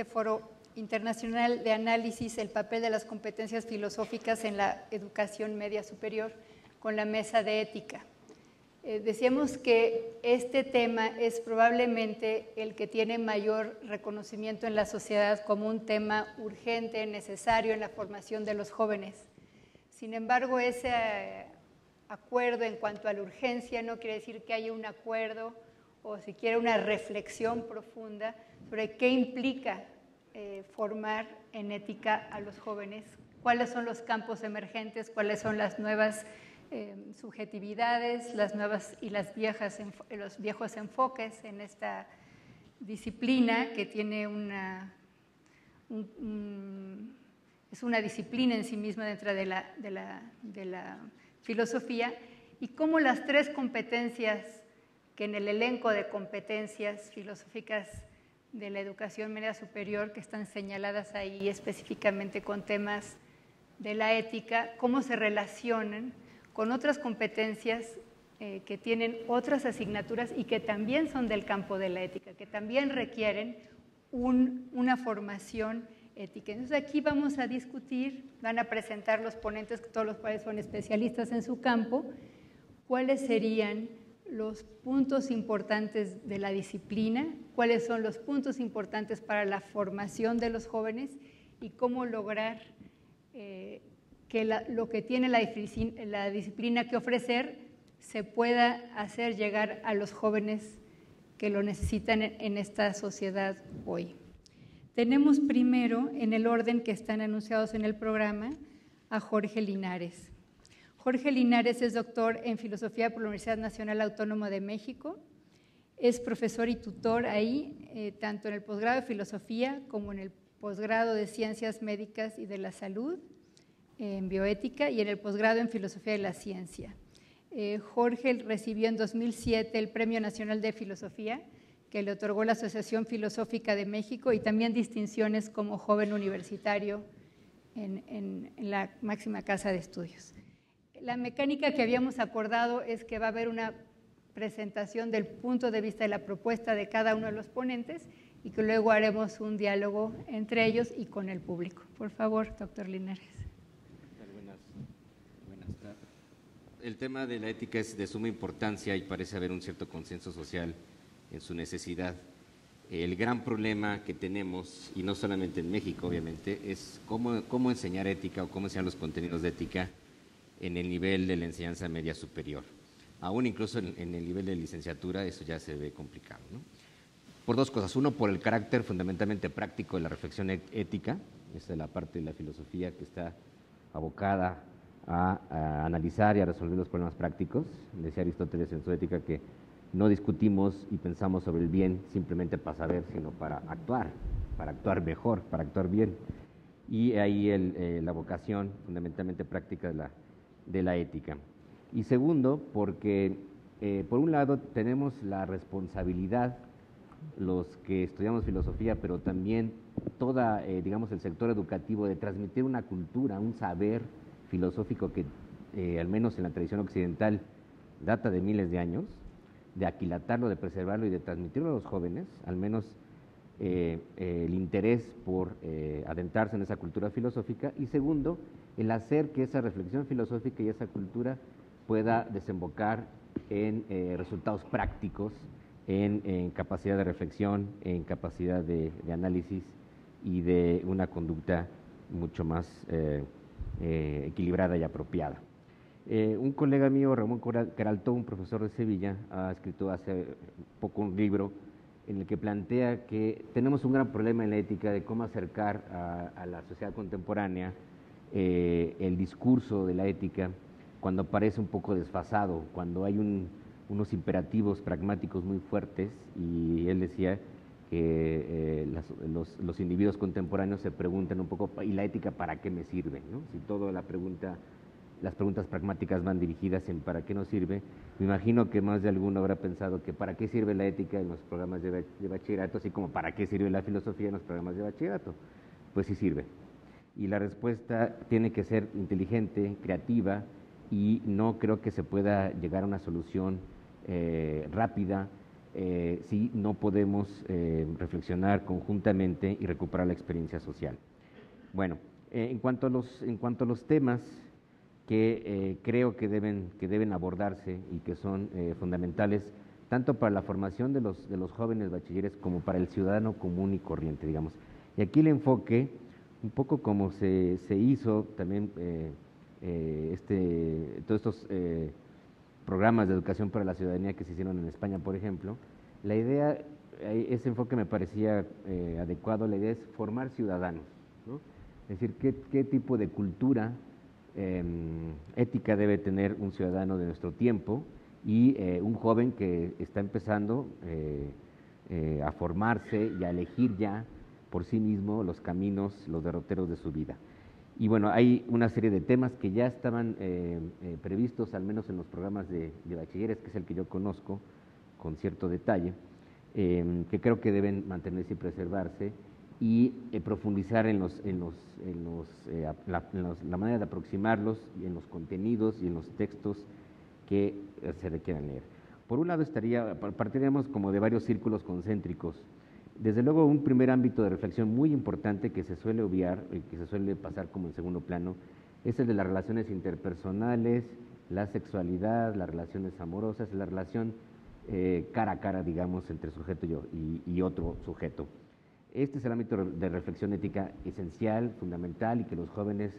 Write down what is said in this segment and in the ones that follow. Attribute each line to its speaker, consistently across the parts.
Speaker 1: Foro Internacional de Análisis, el papel de las competencias filosóficas en la educación media superior, con la mesa de ética. Decíamos que este tema es probablemente el que tiene mayor reconocimiento en la sociedad como un tema urgente, necesario en la formación de los jóvenes. Sin embargo, ese acuerdo en cuanto a la urgencia no quiere decir que haya un acuerdo o siquiera una reflexión profunda sobre qué implica formar en ética a los jóvenes, cuáles son los campos emergentes, cuáles son las nuevas subjetividades, las nuevas y las viejas, los viejos enfoques en esta disciplina que tiene es una disciplina en sí misma dentro de la filosofía, y cómo las tres competencias que en el elenco de competencias filosóficas de la educación media superior, que están señaladas ahí específicamente con temas de la ética, cómo se relacionan con otras competencias que tienen otras asignaturas y que también son del campo de la ética, que también requieren una formación ética. Entonces aquí vamos a discutir, van a presentar los ponentes, todos los cuales son especialistas en su campo, cuáles serían los puntos importantes de la disciplina, cuáles son los puntos importantes para la formación de los jóvenes y cómo lograr que lo que tiene la disciplina que ofrecer se pueda hacer llegar a los jóvenes que lo necesitan en esta sociedad hoy. Tenemos primero, en el orden que están anunciados en el programa, a Jorge Linares. Jorge Linares es doctor en Filosofía por la Universidad Nacional Autónoma de México. Es profesor y tutor ahí, tanto en el posgrado de Filosofía como en el posgrado de Ciencias Médicas y de la Salud, en Bioética, y en el posgrado en Filosofía de la Ciencia. Jorge recibió en 2007 el Premio Nacional de Filosofía, que le otorgó la Asociación Filosófica de México, y también distinciones como joven universitario en la máxima casa de estudios. La mecánica que habíamos acordado es que va a haber una presentación del punto de vista de la propuesta de cada uno de los ponentes y que luego haremos un diálogo entre ellos y con el público. Por favor, doctor Linares.
Speaker 2: Buenas tardes. El tema de la ética es de suma importancia y parece haber un cierto consenso social en su necesidad. El gran problema que tenemos, y no solamente en México obviamente, es cómo enseñar ética o cómo enseñar los contenidos de ética en el nivel de la enseñanza media superior. Aún incluso en el nivel de licenciatura eso ya se ve complicado, ¿no? Por dos cosas. Uno, por el carácter fundamentalmente práctico de la reflexión ética. Esa es la parte de la filosofía que está abocada a analizar y a resolver los problemas prácticos. Decía Aristóteles en su Ética que no discutimos y pensamos sobre el bien simplemente para saber, sino para actuar mejor, para actuar bien. Y ahí la vocación fundamentalmente práctica de la ética. Y segundo, porque por un lado tenemos la responsabilidad, los que estudiamos filosofía, pero también toda, digamos, el sector educativo, de transmitir una cultura, un saber filosófico que, al menos en la tradición occidental, data de miles de años, de aquilatarlo, de preservarlo y de transmitirlo a los jóvenes, al menos el interés por adentrarse en esa cultura filosófica, y segundo, el hacer que esa reflexión filosófica y esa cultura pueda desembocar en resultados prácticos, en capacidad de reflexión, en capacidad de análisis y de una conducta mucho más equilibrada y apropiada. Un colega mío, Ramón Queraltó, un profesor de Sevilla, ha escrito hace poco un libro en el que plantea que tenemos un gran problema en la ética de cómo acercar a la sociedad contemporánea el discurso de la ética cuando parece un poco desfasado, cuando hay unos imperativos pragmáticos muy fuertes, y él decía que los individuos contemporáneos se preguntan un poco, ¿y la ética para qué me sirve?, ¿no? Si toda las preguntas pragmáticas van dirigidas en ¿para qué nos sirve? Me imagino que más de alguno habrá pensado que ¿para qué sirve la ética en los programas de bachillerato? Así como ¿para qué sirve la filosofía en los programas de bachillerato? Pues sí sirve. Y la respuesta tiene que ser inteligente, creativa, y no creo que se pueda llegar a una solución rápida si no podemos reflexionar conjuntamente y recuperar la experiencia social. Bueno, en cuanto a los temas que creo que deben abordarse y que son fundamentales tanto para la formación de los jóvenes bachilleres como para el ciudadano común y corriente, digamos. Y aquí el enfoque, un poco como se hizo también todos estos programas de educación para la ciudadanía que se hicieron en España, por ejemplo, la idea, ese enfoque me parecía adecuado. La idea es formar ciudadanos, ¿no? Es decir, qué tipo de cultura ética debe tener un ciudadano de nuestro tiempo y un joven que está empezando a formarse y a elegir ya por sí mismo los caminos, los derroteros de su vida. Y bueno, hay una serie de temas que ya estaban previstos, al menos en los programas de bachilleres, que es el que yo conozco con cierto detalle, que creo que deben mantenerse y preservarse, y profundizar en la manera de aproximarlos, y en los contenidos y en los textos que se requieran leer. Por un lado partiríamos como de varios círculos concéntricos. Desde luego, un primer ámbito de reflexión muy importante que se suele obviar y que se suele pasar como en segundo plano es el de las relaciones interpersonales, la sexualidad, las relaciones amorosas, la relación cara a cara, digamos, entre sujeto y otro sujeto. Este es el ámbito de reflexión ética esencial, fundamental, y que los jóvenes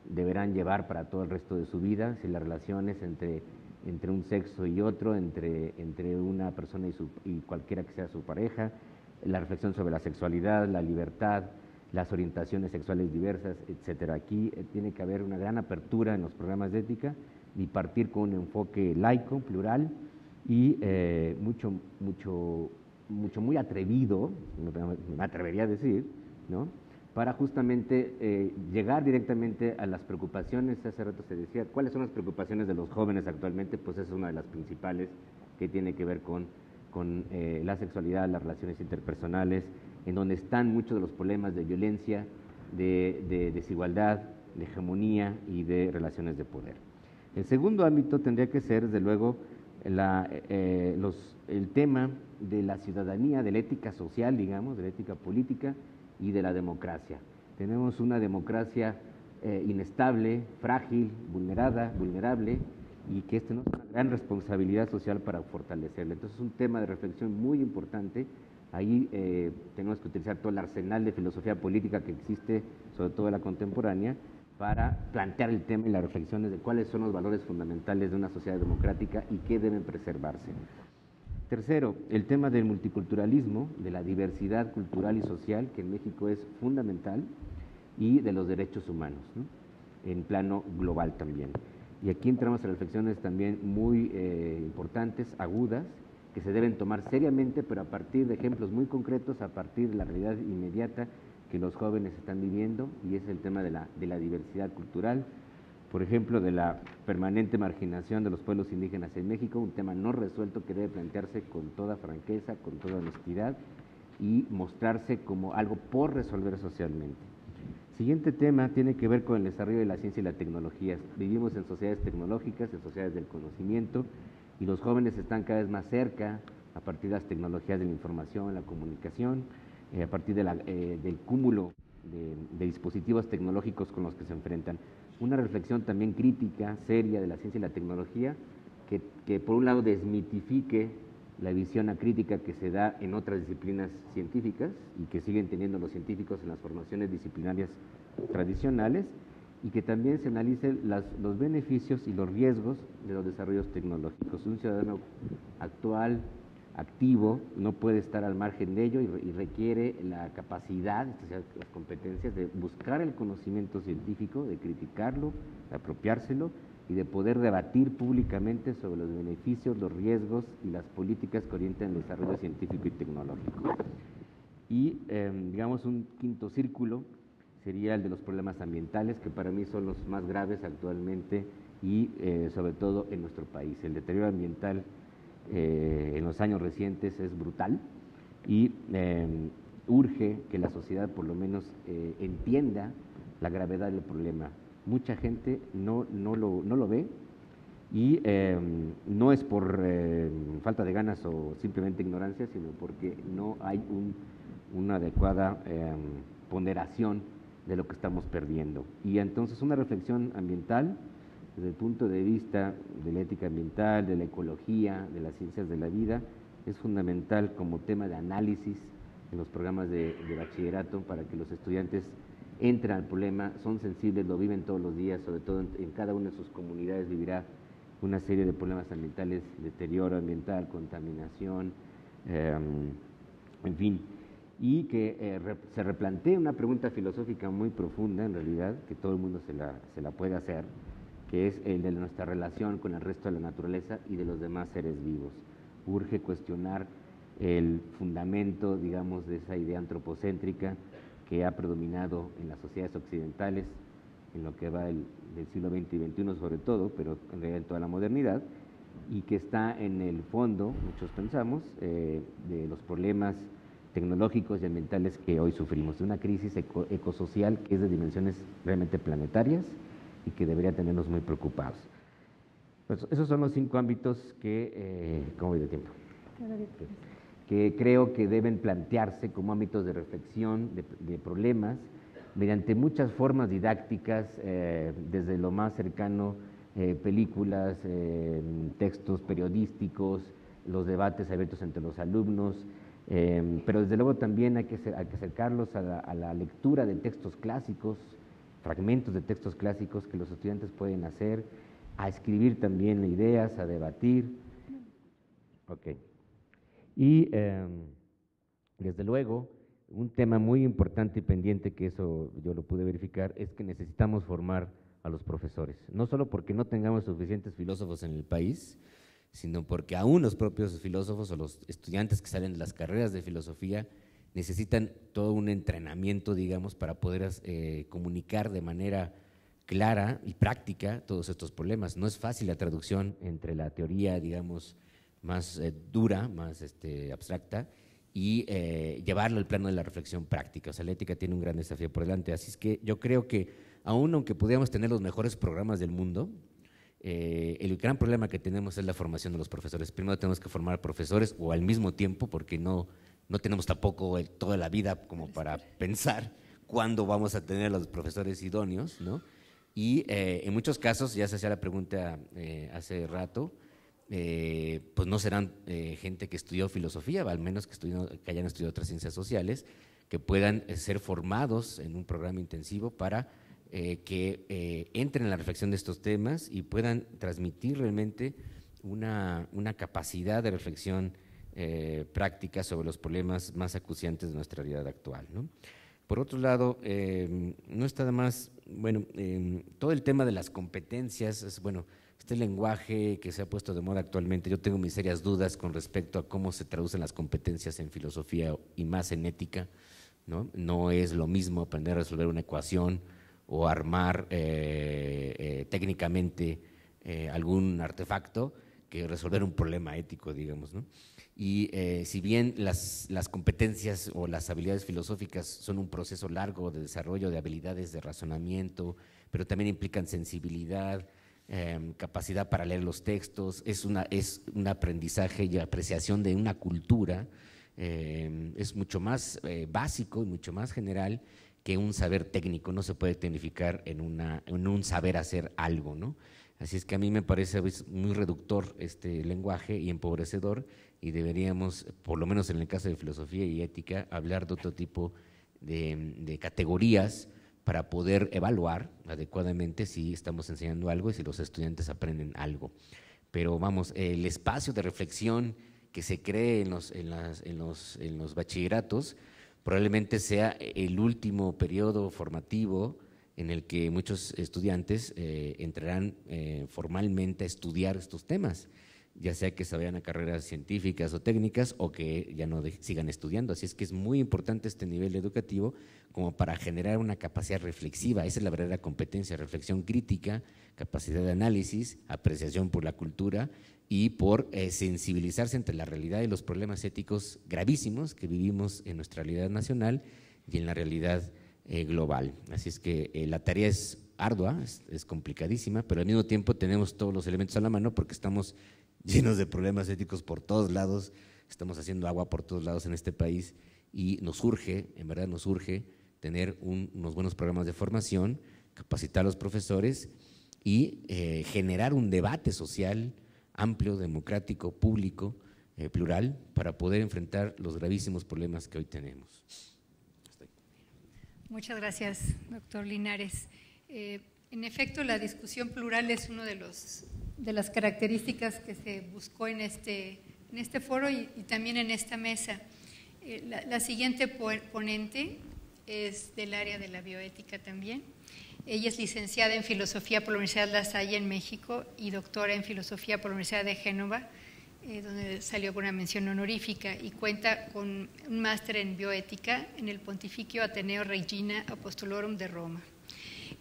Speaker 2: deberán llevar para todo el resto de su vida, si las relaciones entre un sexo y otro, entre una persona y cualquiera que sea su pareja, la reflexión sobre la sexualidad, la libertad, las orientaciones sexuales diversas, etcétera. Aquí tiene que haber una gran apertura en los programas de ética y partir con un enfoque laico, plural y muy atrevido, me atrevería a decir, ¿no?, para justamente llegar directamente a las preocupaciones. Hace rato se decía, ¿cuáles son las preocupaciones de los jóvenes actualmente? Pues esa es una de las principales, que tiene que ver con la sexualidad, las relaciones interpersonales, en donde están muchos de los problemas de violencia, de desigualdad, de hegemonía y de relaciones de poder. El segundo ámbito tendría que ser, desde luego, el tema de la ciudadanía, de la ética social, digamos, de la ética política y de la democracia. Tenemos una democracia inestable, frágil, vulnerable, y que no es una gran responsabilidad social para fortalecerla. Entonces es un tema de reflexión muy importante. Ahí tenemos que utilizar todo el arsenal de filosofía política que existe, sobre todo la contemporánea, para plantear el tema y las reflexiones de cuáles son los valores fundamentales de una sociedad democrática y qué deben preservarse. Tercero, el tema del multiculturalismo, de la diversidad cultural y social, que en México es fundamental, y de los derechos humanos, ¿no?, en plano global también. Y aquí entramos a reflexiones también muy importantes, agudas, que se deben tomar seriamente, pero a partir de ejemplos muy concretos, a partir de la realidad inmediata que los jóvenes están viviendo, y es el tema de la diversidad cultural, por ejemplo, de la permanente marginación de los pueblos indígenas en México, un tema no resuelto que debe plantearse con toda franqueza, con toda honestidad, y mostrarse como algo por resolver socialmente. Siguiente tema tiene que ver con el desarrollo de la ciencia y la tecnología. Vivimos en sociedades tecnológicas, en sociedades del conocimiento, y los jóvenes están cada vez más cerca a partir de las tecnologías de la información, la comunicación, a partir del cúmulo de dispositivos tecnológicos con los que se enfrentan. Una reflexión también crítica, seria, de la ciencia y la tecnología, que por un lado desmitifique la visión acrítica que se da en otras disciplinas científicas y que siguen teniendo los científicos en las formaciones disciplinarias tradicionales, y que también se analicen los beneficios y los riesgos de los desarrollos tecnológicos. Un ciudadano actual, activo, no puede estar al margen de ello, y requiere la capacidad, las competencias de buscar el conocimiento científico, de criticarlo, de apropiárselo y de poder debatir públicamente sobre los beneficios, los riesgos y las políticas que orientan el desarrollo científico y tecnológico. Y, digamos, un quinto círculo sería el de los problemas ambientales, que para mí son los más graves actualmente y sobre todo en nuestro país. El deterioro ambiental en los años recientes es brutal, y urge que la sociedad por lo menos entienda la gravedad del problema. Mucha gente no lo ve, Y no es por falta de ganas o simplemente ignorancia, sino porque no hay una adecuada ponderación de lo que estamos perdiendo. Y entonces una reflexión ambiental desde el punto de vista de la ética ambiental, de la ecología, de las ciencias de la vida, es fundamental como tema de análisis en los programas de bachillerato para que los estudiantes entren al problema, son sensibles, lo viven todos los días, sobre todo en cada una de sus comunidades vivirá una serie de problemas ambientales, deterioro ambiental, contaminación, en fin, y que se replantee una pregunta filosófica muy profunda, en realidad, que todo el mundo se la puede hacer, que es el de nuestra relación con el resto de la naturaleza y de los demás seres vivos. Urge cuestionar el fundamento, digamos, de esa idea antropocéntrica que ha predominado en las sociedades occidentales, en lo que va del siglo XX y XXI sobre todo, pero en realidad en toda la modernidad, y que está en el fondo, muchos pensamos, de los problemas tecnológicos y ambientales que hoy sufrimos, de una crisis ecosocial que es de dimensiones realmente planetarias y que debería tenernos muy preocupados. Pues esos son los 5 ámbitos que, ¿cómo voy de tiempo? Que creo que deben plantearse como ámbitos de reflexión, de problemas, mediante muchas formas didácticas, desde lo más cercano, películas, textos periodísticos, los debates abiertos entre los alumnos, pero desde luego también hay que acercarlos a la lectura de textos clásicos, fragmentos de textos clásicos que los estudiantes pueden hacer, a escribir también ideas, a debatir. Ok. Y desde luego, un tema muy importante y pendiente, que eso yo lo pude verificar, es que necesitamos formar a los profesores, no solo porque no tengamos suficientes filósofos en el país, sino porque aún los propios filósofos o los estudiantes que salen de las carreras de filosofía necesitan todo un entrenamiento, digamos, para poder comunicar de manera clara y práctica todos estos problemas. No es fácil la traducción entre la teoría, digamos, más dura, más abstracta, y llevarlo al plano de la reflexión práctica. O sea, la ética tiene un gran desafío por delante. Así es que yo creo que, aún aunque pudiéramos tener los mejores programas del mundo, el gran problema que tenemos es la formación de los profesores. Primero tenemos que formar profesores, o al mismo tiempo, porque no tenemos tampoco toda la vida como para pensar cuándo vamos a tener los profesores idóneos, ¿no? Y en muchos casos, ya se hacía la pregunta hace rato, pues no serán gente que estudió filosofía, al menos que hayan estudiado otras ciencias sociales, que puedan ser formados en un programa intensivo para que entren en la reflexión de estos temas y puedan transmitir realmente una capacidad de reflexión práctica sobre los problemas más acuciantes de nuestra realidad actual, ¿no? Por otro lado, no está de más, bueno, todo el tema de las competencias, bueno, este lenguaje que se ha puesto de moda actualmente, yo tengo mis serias dudas con respecto a cómo se traducen las competencias en filosofía y más en ética, ¿no? No es lo mismo aprender a resolver una ecuación o armar técnicamente algún artefacto que resolver un problema ético, digamos, ¿no? Y si bien las competencias o las habilidades filosóficas son un proceso largo de desarrollo de habilidades de razonamiento, pero también implican sensibilidad, capacidad para leer los textos, es un aprendizaje y apreciación de una cultura, es mucho más básico y mucho más general que un saber técnico. No se puede tecnificar en un saber hacer algo, ¿no? Así es que a mí me parece muy reductor este lenguaje y empobrecedor, y deberíamos, por lo menos en el caso de filosofía y ética, hablar de otro tipo de categorías para poder evaluar adecuadamente si estamos enseñando algo y si los estudiantes aprenden algo. Pero vamos, el espacio de reflexión que se cree en los bachilleratos probablemente sea el último periodo formativo en el que muchos estudiantes entrarán formalmente a estudiar estos temas, ya sea que se vayan a carreras científicas o técnicas o que ya no sigan estudiando. Así es que es muy importante este nivel educativo como para generar una capacidad reflexiva. Esa es la verdadera competencia: reflexión crítica, capacidad de análisis, apreciación por la cultura y por sensibilizarse entre la realidad y los problemas éticos gravísimos que vivimos en nuestra realidad nacional y en la realidad global. Así es que la tarea es ardua, es complicadísima, pero al mismo tiempo tenemos todos los elementos a la mano porque estamos llenos de problemas éticos por todos lados, estamos haciendo agua por todos lados en este país y nos urge, en verdad nos urge tener unos buenos programas de formación, capacitar a los profesores y generar un debate social amplio, democrático, público, plural, para poder enfrentar los gravísimos problemas que hoy tenemos.
Speaker 1: Muchas gracias, doctor Linares. En efecto, la discusión plural es una de las características que se buscó en este foro y también en esta mesa. La siguiente ponente es del área de la bioética también. Ella es licenciada en Filosofía por la Universidad La Salle en México y doctora en Filosofía por la Universidad de Génova, donde salió con una mención honorífica, y cuenta con un máster en bioética en el Pontificio Ateneo Regina Apostolorum de Roma.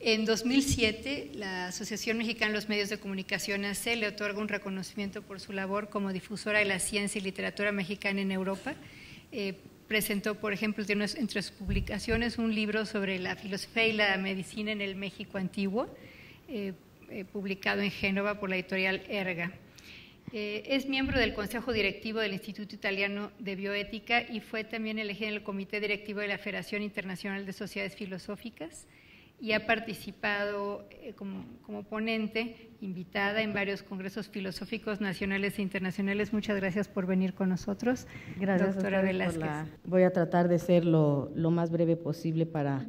Speaker 1: En 2007, la Asociación Mexicana de los Medios de Comunicación, AC, le otorga un reconocimiento por su labor como difusora de la ciencia y literatura mexicana en Europa. Presentó, por ejemplo, entre sus publicaciones un libro sobre la filosofía y la medicina en el México antiguo, publicado en Génova por la editorial Erga. Es miembro del Consejo Directivo del Instituto Italiano de Bioética y fue también elegida en el Comité Directivo de la Federación Internacional de Sociedades Filosóficas y ha participado como ponente invitada en varios congresos filosóficos nacionales e internacionales. Muchas gracias por venir con nosotros.
Speaker 3: Gracias, doctora Velázquez. Voy a tratar de ser lo más breve posible para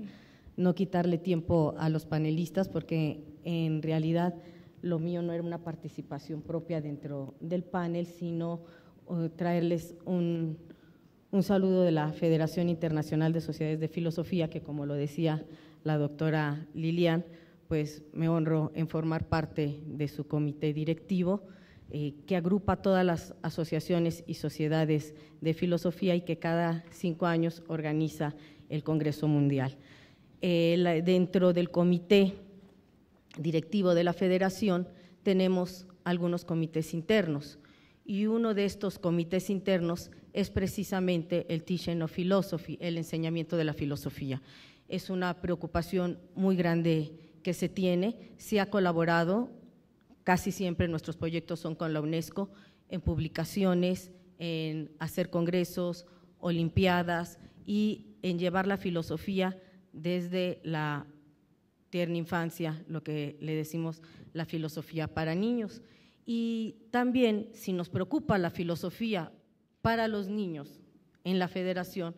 Speaker 3: no quitarle tiempo a los panelistas, porque en realidad lo mío no era una participación propia dentro del panel, sino traerles un saludo de la Federación Internacional de Sociedades de Filosofía, que como lo decía la doctora Lilian, pues me honro en formar parte de su comité directivo, que agrupa todas las asociaciones y sociedades de filosofía y que cada 5 años organiza el Congreso Mundial. Dentro del comité directivo de la federación tenemos algunos comités internos, y uno de estos comités internos es precisamente el Teaching of Philosophy, el enseñamiento de la filosofía. Es una preocupación muy grande que se tiene. Se ha colaborado, casi siempre nuestros proyectos son con la UNESCO, en publicaciones, en hacer congresos, olimpiadas y en llevar la filosofía desde la tierna infancia, lo que le decimos la filosofía para niños. Y también, si nos preocupa la filosofía para los niños en la federación,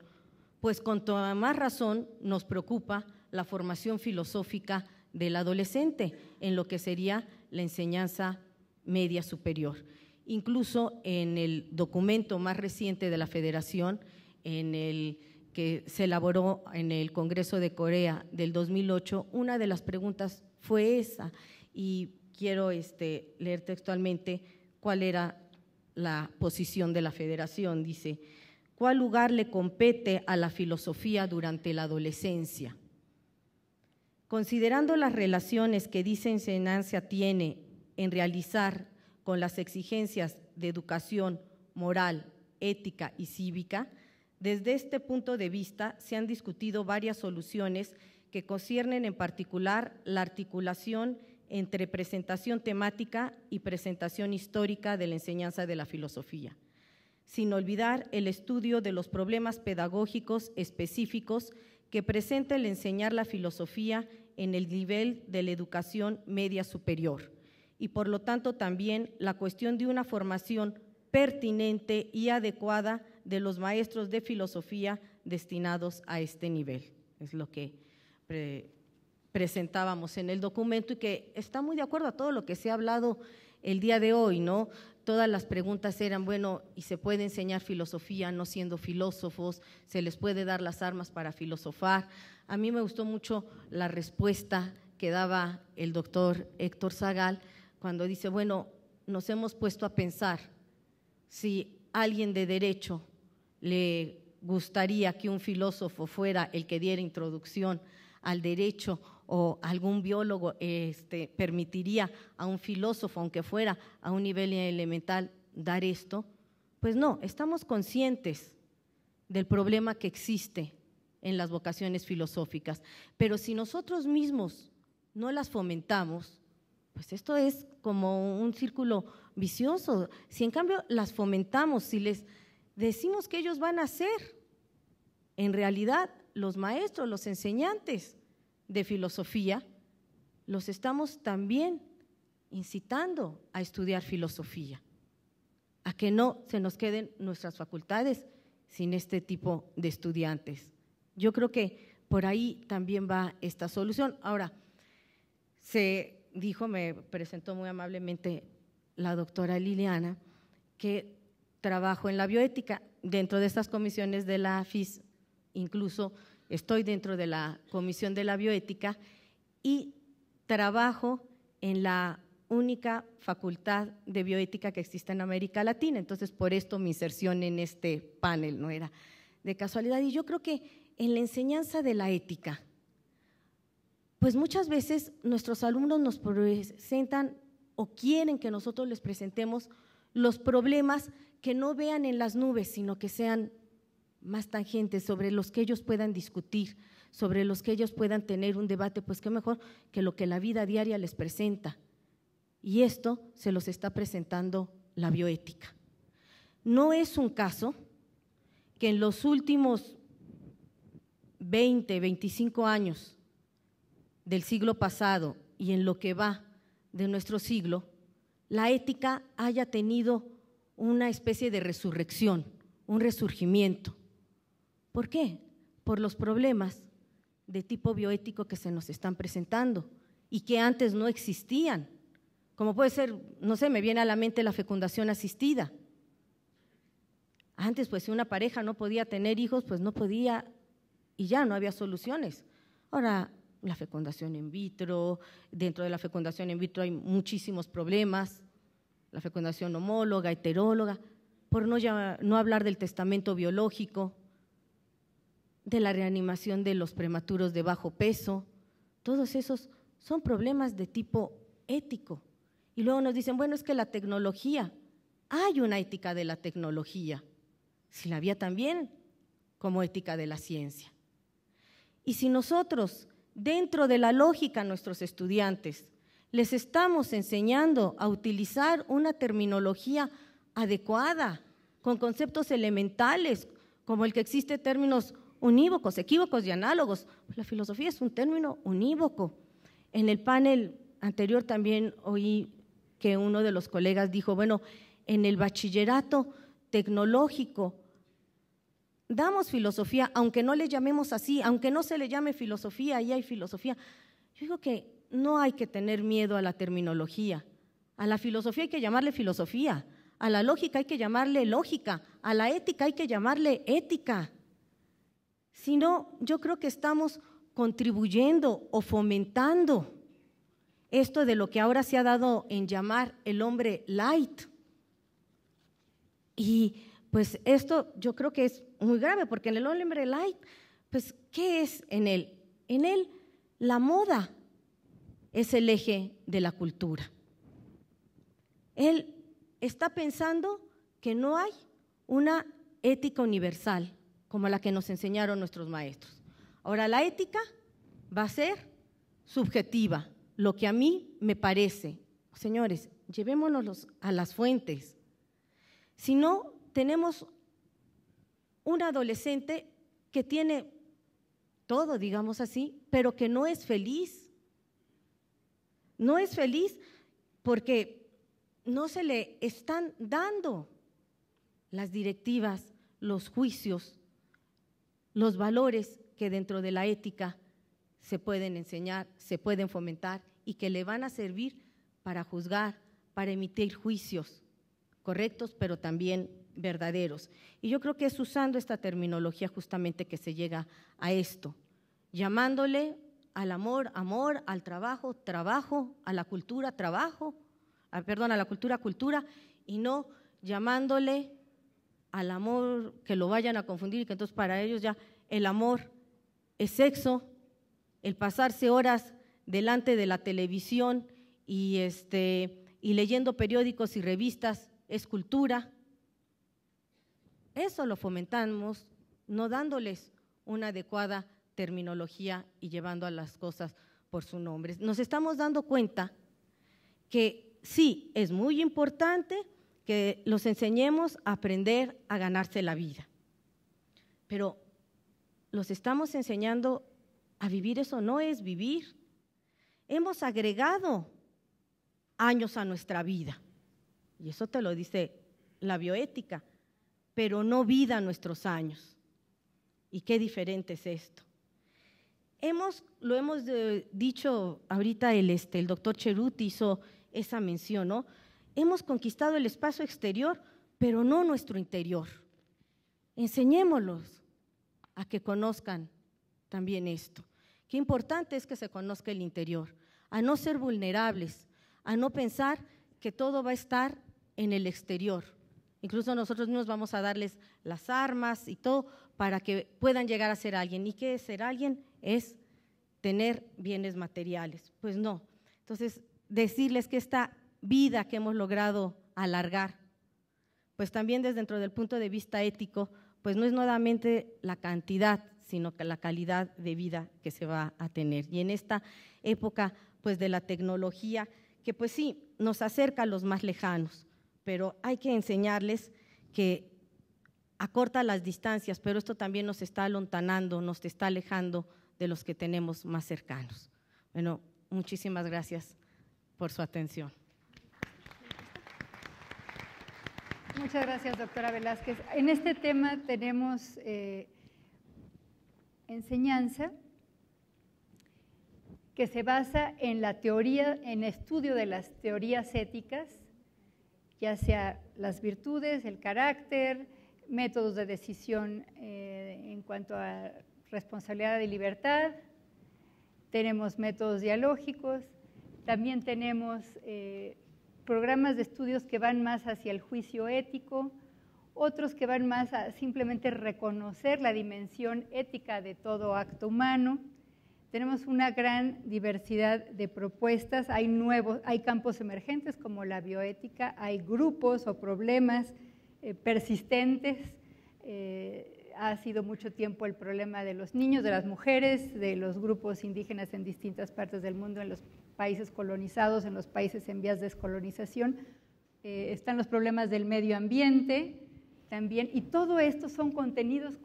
Speaker 3: pues con toda más razón nos preocupa la formación filosófica del adolescente en lo que sería la enseñanza media superior. Incluso en el documento más reciente de la Federación, en el que se elaboró en el Congreso de Corea del 2008, una de las preguntas fue esa, y quiero leer textualmente cuál era la posición de la Federación. Dice: ¿cuál lugar le compete a la filosofía durante la adolescencia? Considerando las relaciones que dicha enseñanza tiene en realizar con las exigencias de educación moral, ética y cívica, desde este punto de vista se han discutido varias soluciones que conciernen en particular la articulación entre presentación temática y presentación histórica de la enseñanza de la filosofía, sin olvidar el estudio de los problemas pedagógicos específicos que presenta el enseñar la filosofía en el nivel de la educación media superior, y por lo tanto también la cuestión de una formación pertinente y adecuada de los maestros de filosofía destinados a este nivel. Es lo que presentábamos en el documento y que está muy de acuerdo a todo lo que se ha hablado el día de hoy, ¿no? Todas las preguntas eran, bueno, ¿y se puede enseñar filosofía no siendo filósofos? ¿Se les puede dar las armas para filosofar? A mí me gustó mucho la respuesta que daba el doctor Héctor Zagal cuando dice, bueno, nos hemos puesto a pensar si a alguien de derecho le gustaría que un filósofo fuera el que diera introducción al derecho, o algún biólogo permitiría a un filósofo, aunque fuera a un nivel elemental, dar esto. Pues no, estamos conscientes del problema que existe en las vocaciones filosóficas, pero si nosotros mismos no las fomentamos, pues esto es como un círculo vicioso. Si en cambio las fomentamos, si les decimos que ellos van a ser, en realidad los maestros, los enseñantes de filosofía, los estamos también incitando a estudiar filosofía, a que no se nos queden nuestras facultades sin este tipo de estudiantes. Yo creo que por ahí también va esta solución. Ahora, se dijo, me presentó muy amablemente la doctora Liliana, que trabajo en la bioética. Dentro de estas comisiones de la FIS, incluso estoy dentro de la comisión de la bioética y trabajo en la única facultad de bioética que existe en América Latina. Entonces, por esto mi inserción en este panel no era de casualidad. Y yo creo que en la enseñanza de la ética, pues muchas veces nuestros alumnos nos presentan o quieren que nosotros les presentemos los problemas que no vean en las nubes, sino que sean más tangentes, sobre los que ellos puedan discutir, sobre los que ellos puedan tener un debate. Pues qué mejor que lo que la vida diaria les presenta. Y esto se los está presentando la bioética. No es un caso que en los últimos 20, 25 años del siglo pasado y en lo que va de nuestro siglo, la ética haya tenido una especie de resurrección, un resurgimiento. ¿Por qué? Por los problemas de tipo bioético que se nos están presentando y que antes no existían, como puede ser, no sé, me viene a la mente la fecundación asistida. Antes, pues si una pareja no podía tener hijos, pues no podía y ya no había soluciones. Ahora, la fecundación in vitro, dentro de la fecundación in vitro hay muchísimos problemas, la fecundación homóloga, heteróloga, por no hablar del testamento biológico, de la reanimación de los prematuros de bajo peso. Todos esos son problemas de tipo ético. Y luego nos dicen, bueno, es que la tecnología, hay una ética de la tecnología, si la había también como ética de la ciencia. Y si nosotros, dentro de la lógica a nuestros estudiantes, les estamos enseñando a utilizar una terminología adecuada, con conceptos elementales, como el que existe términos unívocos, equívocos y análogos. La filosofía es un término unívoco. En el panel anterior también oí que uno de los colegas dijo, bueno, en el bachillerato tecnológico damos filosofía, aunque no le llamemos así, aunque no se le llame filosofía, ahí hay filosofía. Yo digo que no hay que tener miedo a la terminología. A la filosofía hay que llamarle filosofía, a la lógica hay que llamarle lógica, a la ética hay que llamarle ética. Si no, yo creo que estamos contribuyendo o fomentando esto de lo que ahora se ha dado en llamar el hombre light. Y pues esto yo creo que es muy grave, porque en el hombre light, pues ¿qué es en él? En él la moda es el eje de la cultura. Él está pensando que no hay una ética universal como la que nos enseñaron nuestros maestros. Ahora, la ética va a ser subjetiva, lo que a mí me parece. Señores, llevémonos a las fuentes. Si no, tenemos un adolescente que tiene todo, digamos así, pero que no es feliz. No es feliz porque no se le están dando las directivas, los juicios, los valores que dentro de la ética se pueden enseñar, se pueden fomentar y que le van a servir para juzgar, para emitir juicios correctos, pero también verdaderos. Y yo creo que es usando esta terminología justamente que se llega a esto, llamándole al amor, amor, al trabajo, trabajo, a la cultura, trabajo, a la cultura, cultura, y no llamándole al amor que lo vayan a confundir y que entonces para ellos ya el amor es sexo, el pasarse horas delante de la televisión y leyendo periódicos y revistas es cultura. Eso lo fomentamos, no dándoles una adecuada terminología y llevando a las cosas por su nombre. Nos estamos dando cuenta que sí, es muy importante que los enseñemos a aprender a ganarse la vida, pero los estamos enseñando a vivir. Eso no es vivir. Hemos agregado años a nuestra vida, y eso te lo dice la bioética, pero no vida a nuestros años. ¿Y qué diferente es esto? Lo hemos dicho ahorita, el doctor Cheruti hizo esa mención, ¿no? Hemos conquistado el espacio exterior, pero no nuestro interior. Enseñémoslos a que conozcan también esto. Qué importante es que se conozca el interior, a no ser vulnerables, a no pensar que todo va a estar en el exterior. Incluso nosotros mismos vamos a darles las armas y todo para que puedan llegar a ser alguien. ¿Y qué es ser alguien? Es tener bienes materiales. Pues no. Entonces, decirles que esta vida que hemos logrado alargar, pues también desde dentro del punto de vista ético, pues no es nuevamente la cantidad, sino que la calidad de vida que se va a tener. Y en esta época, pues de la tecnología, que pues sí, nos acerca a los más lejanos, pero hay que enseñarles que acorta las distancias, pero esto también nos está alontanando, nos está alejando de los que tenemos más cercanos. Bueno, muchísimas gracias por su atención.
Speaker 1: Muchas gracias, doctora Velázquez. En este tema tenemos enseñanza que se basa en la teoría, en estudio de las teorías éticas, ya sea las virtudes, el carácter, métodos de decisión en cuanto a responsabilidad y libertad, tenemos métodos dialógicos, también tenemos programas de estudios que van más hacia el juicio ético, otros que van más a simplemente reconocer la dimensión ética de todo acto humano. Tenemos una gran diversidad de propuestas, hay campos emergentes como la bioética, hay grupos o problemas persistentes. Ha sido mucho tiempo el problema de los niños, de las mujeres, de los grupos indígenas en distintas partes del mundo, en los países colonizados, en los países en vías de descolonización. Están los problemas del medio ambiente también, y todo esto son contenidos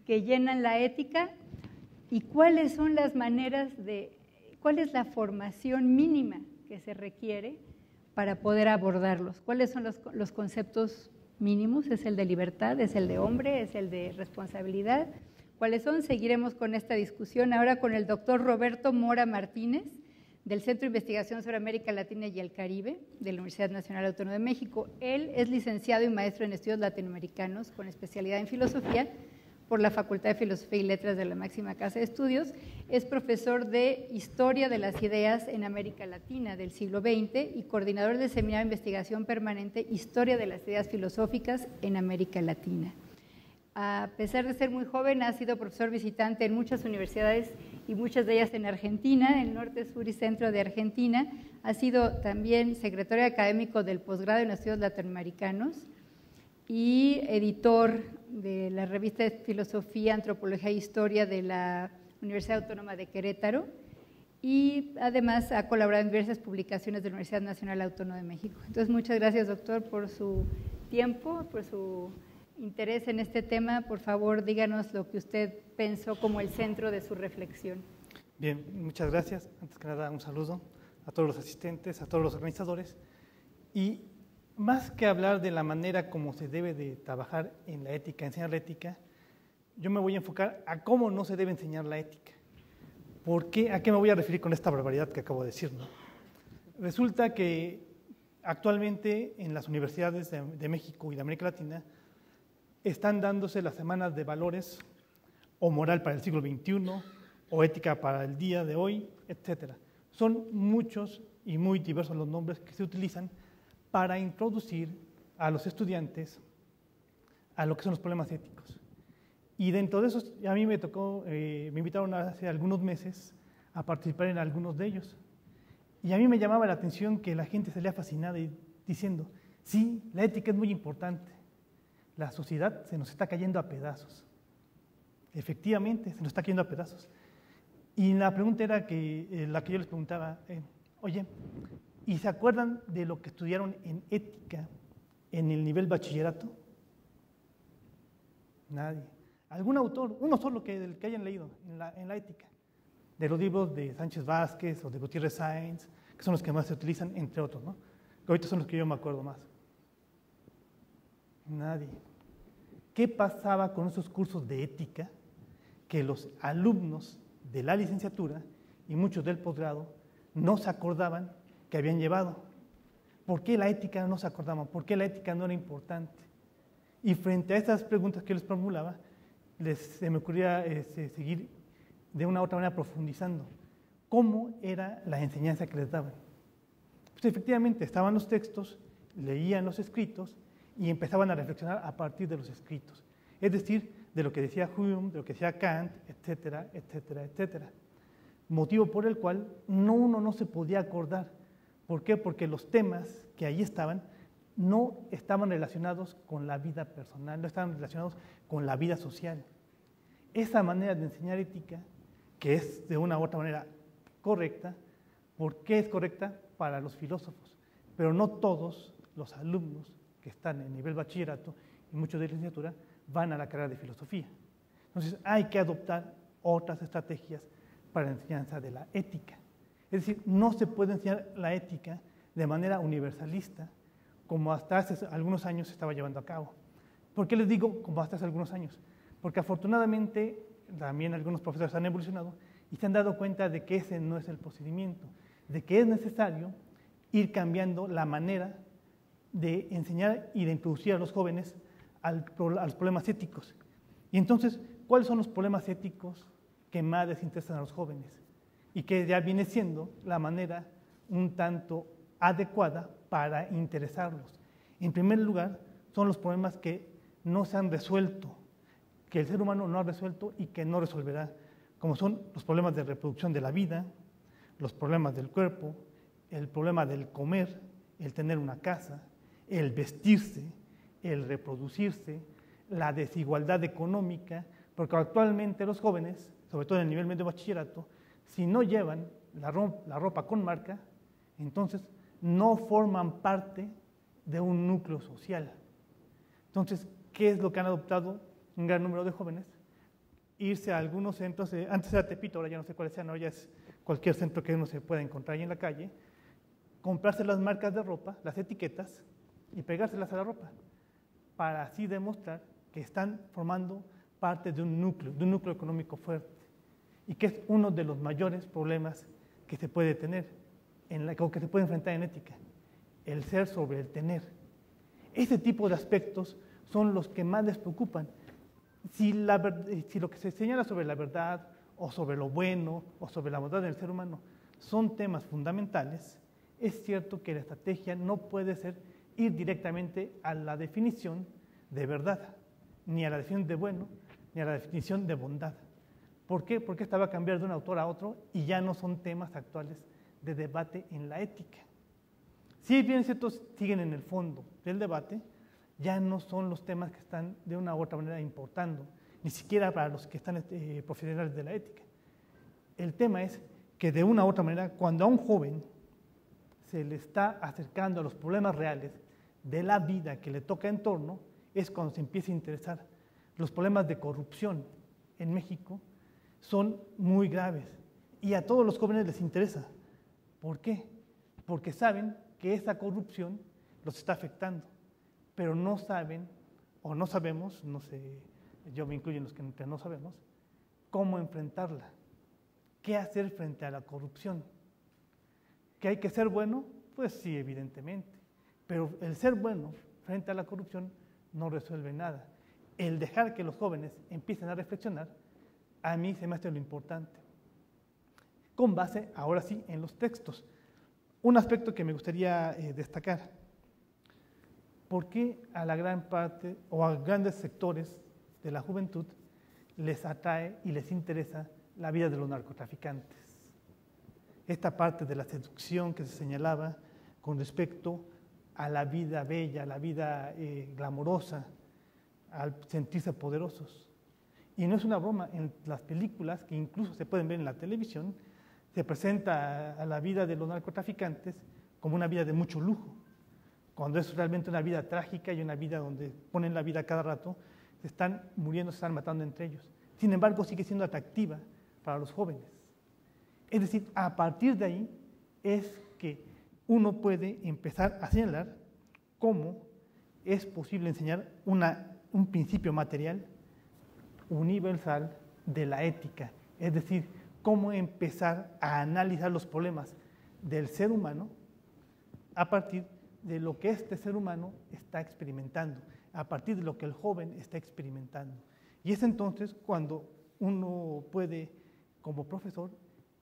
Speaker 1: que llenan la ética. ¿Y cuáles son las maneras cuál es la formación mínima que se requiere para poder abordarlos? ¿Cuáles son los conceptos mínimos? ¿Es el de libertad? ¿Es el de hombre? ¿Es el de responsabilidad? ¿Cuáles son? Seguiremos con esta discusión ahora con el doctor Roberto Mora Martínez, del Centro de Investigación sobre América Latina y el Caribe, de la Universidad Nacional Autónoma de México. Él es licenciado y maestro en estudios latinoamericanos con especialidad en filosofía por la Facultad de Filosofía y Letras de la máxima casa de estudios. Es profesor de Historia de las Ideas en América Latina del siglo XX y coordinador del Seminario de Investigación Permanente Historia de las Ideas Filosóficas en América Latina. A pesar de ser muy joven, ha sido profesor visitante en muchas universidades y muchas de ellas en Argentina, en el norte, sur y centro de Argentina. Ha sido también secretario académico del posgrado en estudios latinoamericanos y editor de la revista de Filosofía, Antropología e Historia de la Universidad Autónoma de Querétaro, y además ha colaborado en diversas publicaciones de la Universidad Nacional Autónoma de México. Entonces, muchas gracias, doctor, por su tiempo, por su interés en este tema. Por favor, díganos lo que usted pensó como el centro de su reflexión.
Speaker 4: Bien, muchas gracias. Antes que nada, un saludo a todos los asistentes, a todos los organizadores. Y más que hablar de la manera como se debe de trabajar en la ética, enseñar la ética, yo me voy a enfocar a cómo no se debe enseñar la ética. ¿Por qué? ¿A qué me voy a referir con esta barbaridad que acabo de decir, ¿no? Resulta que actualmente en las universidades de México y de América Latina están dándose las semanas de valores o moral para el siglo XXI o ética para el día de hoy, etcétera. Son muchos y muy diversos los nombres que se utilizan para introducir a los estudiantes a lo que son los problemas éticos. Y dentro de esos, a mí me tocó, me invitaron hace algunos meses a participar en algunos de ellos. Y a mí me llamaba la atención que la gente salía fascinada y diciendo, sí, la ética es muy importante, la sociedad se nos está cayendo a pedazos. Efectivamente, se nos está cayendo a pedazos. Y la pregunta era la que yo les preguntaba, oye, ¿y se acuerdan de lo que estudiaron en ética en el nivel bachillerato? Nadie. ¿Algún autor, uno solo del que hayan leído en la ética? De los libros de Sánchez Vázquez o de Gutiérrez Sáenz, que son los que más se utilizan, entre otros, ¿no? Que ahorita son los que yo me acuerdo más. Nadie. ¿Qué pasaba con esos cursos de ética que los alumnos de la licenciatura y muchos del posgrado no se acordaban que habían llevado? ¿Por qué la ética no se acordaban? ¿Por qué la ética no era importante? Y frente a estas preguntas que les formulaba, se me ocurría seguir de una u otra manera profundizando. ¿Cómo era la enseñanza que les daban? Pues efectivamente, estaban los textos, leían los escritos y empezaban a reflexionar a partir de los escritos. Es decir, de lo que decía Hume, de lo que decía Kant, etcétera, etcétera, etcétera. Motivo por el cual uno no se podía acordar. ¿Por qué? Porque los temas que ahí estaban no estaban relacionados con la vida personal, no estaban relacionados con la vida social. Esa manera de enseñar ética, que es de una u otra manera correcta, ¿por qué es correcta? Para los filósofos, pero no todos los alumnos que están en nivel bachillerato y muchos de licenciatura van a la carrera de filosofía. Entonces hay que adoptar otras estrategias para la enseñanza de la ética. Es decir, no se puede enseñar la ética de manera universalista como hasta hace algunos años se estaba llevando a cabo. ¿Por qué les digo como hasta hace algunos años? Porque afortunadamente también algunos profesores han evolucionado y se han dado cuenta de que ese no es el procedimiento, de que es necesario ir cambiando la manera de enseñar y de introducir a los jóvenes a los problemas éticos. Y entonces, ¿cuáles son los problemas éticos que más les interesan a los jóvenes? Y que ya viene siendo la manera un tanto adecuada para interesarlos. En primer lugar, son los problemas que no se han resuelto, que el ser humano no ha resuelto y que no resolverá, como son los problemas de reproducción de la vida, los problemas del cuerpo, el problema del comer, el tener una casa, el vestirse, el reproducirse, la desigualdad económica, porque actualmente los jóvenes, sobre todo en el nivel medio de bachillerato, si no llevan la ropa con marca, entonces no forman parte de un núcleo social. Entonces, ¿qué es lo que han adoptado un gran número de jóvenes? Irse a algunos centros, antes era Tepito, ahora ya no sé cuáles sean, ahora ya es cualquier centro que uno se pueda encontrar ahí en la calle, comprarse las marcas de ropa, las etiquetas, y pegárselas a la ropa, para así demostrar que están formando parte de un núcleo económico fuerte, y que es uno de los mayores problemas que se puede tener, o que se puede enfrentar en ética, el ser sobre el tener. Ese tipo de aspectos son los que más les preocupan. Si lo que se señala sobre la verdad, o sobre lo bueno, o sobre la bondad del ser humano, son temas fundamentales, es cierto que la estrategia no puede ser ir directamente a la definición de verdad, ni a la definición de bueno, ni a la definición de bondad. ¿Por qué? Porque esta va a cambiar de un autor a otro y ya no son temas actuales de debate en la ética. Si bien ciertos siguen en el fondo del debate, ya no son los temas que están de una u otra manera importando, ni siquiera para los que están profesionales de la ética. El tema es que de una u otra manera, cuando a un joven se le está acercando a los problemas reales de la vida que le toca en torno, es cuando se empieza a interesar. Los problemas de corrupción en México son muy graves y a todos los jóvenes les interesa. ¿Por qué? Porque saben que esa corrupción los está afectando, pero no saben, o no sabemos, no sé, yo me incluyo en los que no sabemos, cómo enfrentarla, qué hacer frente a la corrupción. ¿Que hay que ser bueno? Pues sí, evidentemente, pero el ser bueno frente a la corrupción no resuelve nada. El dejar que los jóvenes empiecen a reflexionar, a mí se me hace lo importante. Con base, ahora sí, en los textos. Un aspecto que me gustaría destacar. ¿Por qué a la gran parte o a grandes sectores de la juventud les atrae y les interesa la vida de los narcotraficantes? Esta parte de la seducción que se señalaba con respecto a la vida bella, a la vida glamorosa, al sentirse poderosos. Y no es una broma, en las películas, que incluso se pueden ver en la televisión, se presenta a la vida de los narcotraficantes como una vida de mucho lujo, cuando es realmente una vida trágica y una vida donde ponen la vida cada rato, se están muriendo, se están matando entre ellos. Sin embargo, sigue siendo atractiva para los jóvenes. Es decir, a partir de ahí es que uno puede empezar a señalar cómo es posible enseñar un principio material universal de la ética, es decir, cómo empezar a analizar los problemas del ser humano a partir de lo que este ser humano está experimentando, a partir de lo que el joven está experimentando. Y es entonces cuando uno puede, como profesor,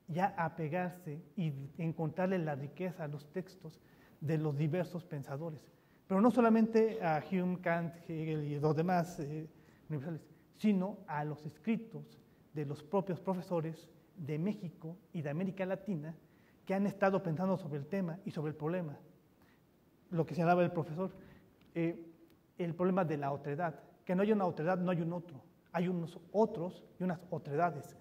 Speaker 4: ya apegarse y encontrarle la riqueza a los textos de los diversos pensadores. Pero no solamente a Hume, Kant, Hegel y los demás universales, sino a los escritos de los propios profesores de México y de América Latina que han estado pensando sobre el tema y sobre el problema. Lo que señalaba el profesor, el problema de la otredad, que no hay una otredad, no hay un otro, hay unos otros y unas otredades.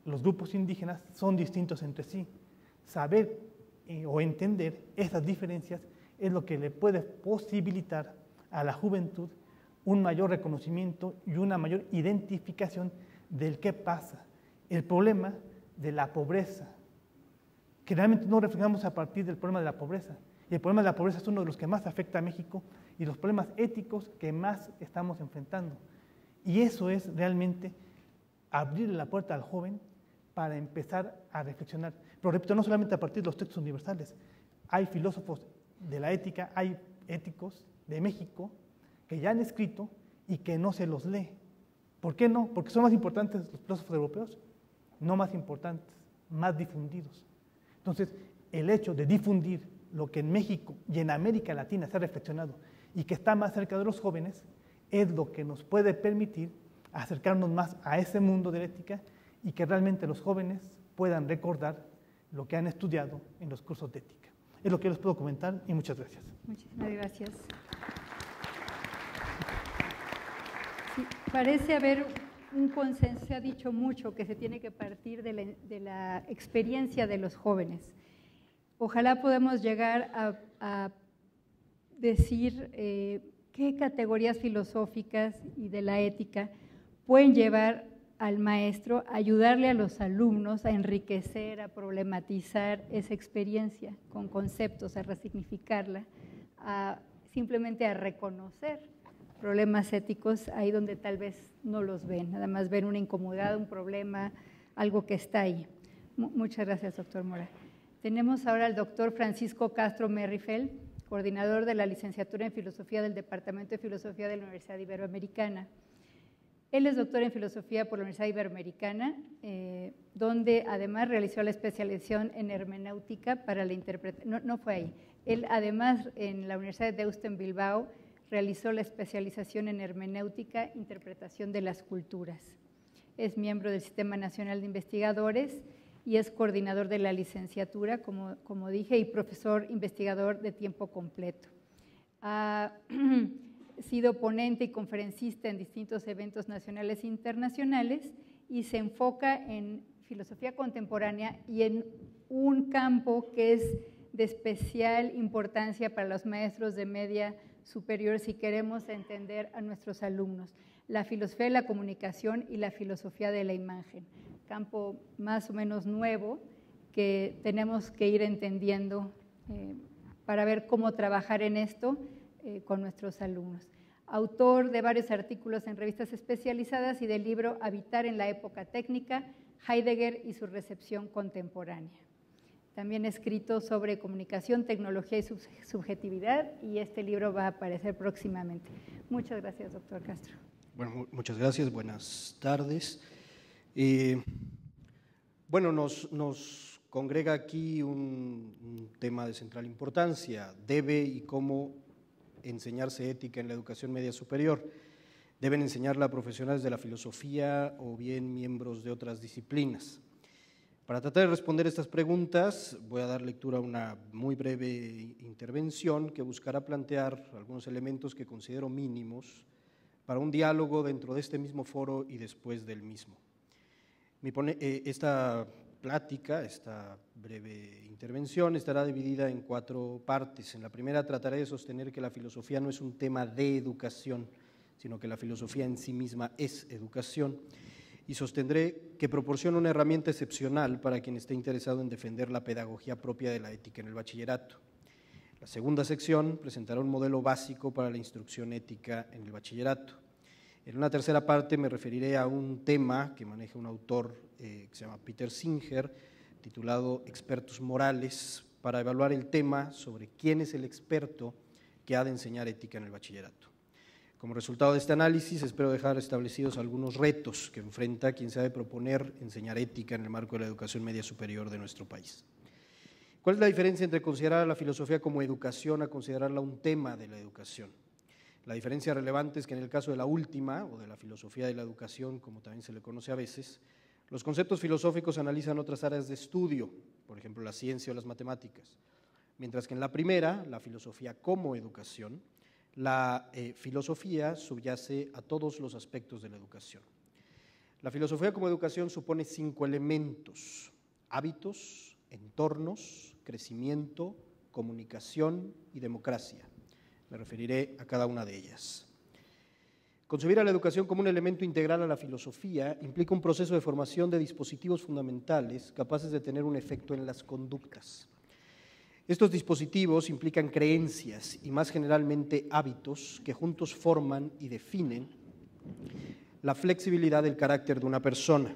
Speaker 4: Los grupos indígenas son distintos entre sí. Saber o entender esas diferencias es lo que le puede posibilitar a la juventud un mayor reconocimiento y una mayor identificación del qué pasa. El problema de la pobreza, que realmente no reflejamos a partir del problema de la pobreza. Y el problema de la pobreza es uno de los que más afecta a México y los problemas éticos que más estamos enfrentando. Y eso es realmente abrir la puerta al joven para empezar a reflexionar. Pero repito, no solamente a partir de los textos universales. Hay filósofos de la ética, hay éticos de México que ya han escrito y que no se los lee. ¿Por qué no? Porque son más importantes los filósofos europeos, no más importantes, más difundidos. Entonces, el hecho de difundir lo que en México y en América Latina se ha reflexionado y que está más cerca de los jóvenes, es lo que nos puede permitir acercarnos más a ese mundo de la ética y que realmente los jóvenes puedan recordar lo que han estudiado en los cursos de ética. Es lo que les puedo comentar y muchas gracias.
Speaker 1: Muchísimas gracias. Sí, parece haber un consenso, se ha dicho mucho que se tiene que partir de la experiencia de los jóvenes. Ojalá podamos llegar a decir qué categorías filosóficas y de la ética pueden llevar al maestro a ayudarle a los alumnos a enriquecer, a problematizar esa experiencia con conceptos, a resignificarla, simplemente a reconocer problemas éticos ahí donde tal vez no los ven, nada más ven una incomodidad, un problema, algo que está ahí. Muchas gracias, doctor Mora. Tenemos ahora al doctor Francisco Castro Merrifeld, coordinador de la licenciatura en Filosofía del Departamento de Filosofía de la Universidad Iberoamericana. Él es doctor en Filosofía por la Universidad Iberoamericana, donde además realizó la especialización en hermenéutica para la interpretación. No fue ahí. Él además en la Universidad de Deusto en Bilbao realizó la especialización en hermenéutica, interpretación de las culturas. Es miembro del Sistema Nacional de Investigadores y es coordinador de la licenciatura, como dije, y profesor investigador de tiempo completo. Ha sido ponente y conferencista en distintos eventos nacionales e internacionales y se enfoca en filosofía contemporánea y en un campo que es de especial importancia para los maestros de media superior si queremos entender a nuestros alumnos, la filosofía de la comunicación y la filosofía de la imagen, campo más o menos nuevo que tenemos que ir entendiendo para ver cómo trabajar en esto con nuestros alumnos. Autor de varios artículos en revistas especializadas y del libro Habitar en la época técnica, Heidegger y su recepción contemporánea. También ha escrito sobre comunicación, tecnología y subjetividad y este libro va a aparecer próximamente. Muchas gracias, doctor Castro.
Speaker 5: Bueno, muchas gracias, buenas tardes. Bueno, nos congrega aquí un tema de central importancia, debe y cómo enseñarse ética en la educación media superior. Deben enseñarla a profesionales de la filosofía o bien miembros de otras disciplinas. Para tratar de responder estas preguntas, voy a dar lectura a una muy breve intervención que buscará plantear algunos elementos que considero mínimos para un diálogo dentro de este mismo foro y después del mismo. Esta plática, esta breve intervención estará dividida en 4 partes. En la primera trataré de sostener que la filosofía no es un tema de educación, sino que la filosofía en sí misma es educación, y sostendré que proporciona una herramienta excepcional para quien esté interesado en defender la pedagogía propia de la ética en el bachillerato. La segunda sección presentará un modelo básico para la instrucción ética en el bachillerato. En una tercera parte me referiré a un tema que maneja un autor que se llama Peter Singer, titulado Expertos Morales, para evaluar el tema sobre quién es el experto que ha de enseñar ética en el bachillerato. Como resultado de este análisis, espero dejar establecidos algunos retos que enfrenta quien se ha de proponer enseñar ética en el marco de la educación media superior de nuestro país. ¿Cuál es la diferencia entre considerar a la filosofía como educación a considerarla un tema de la educación? La diferencia relevante es que en el caso de la última, o de la filosofía de la educación, como también se le conoce a veces, los conceptos filosóficos analizan otras áreas de estudio, por ejemplo la ciencia o las matemáticas, mientras que en la primera, la filosofía como educación, la filosofía subyace a todos los aspectos de la educación. La filosofía como educación supone 5 elementos: hábitos, entornos, crecimiento, comunicación y democracia. Me referiré a cada una de ellas. Concebir a la educación como un elemento integral a la filosofía implica un proceso de formación de dispositivos fundamentales capaces de tener un efecto en las conductas. Estos dispositivos implican creencias y más generalmente hábitos que juntos forman y definen la flexibilidad del carácter de una persona.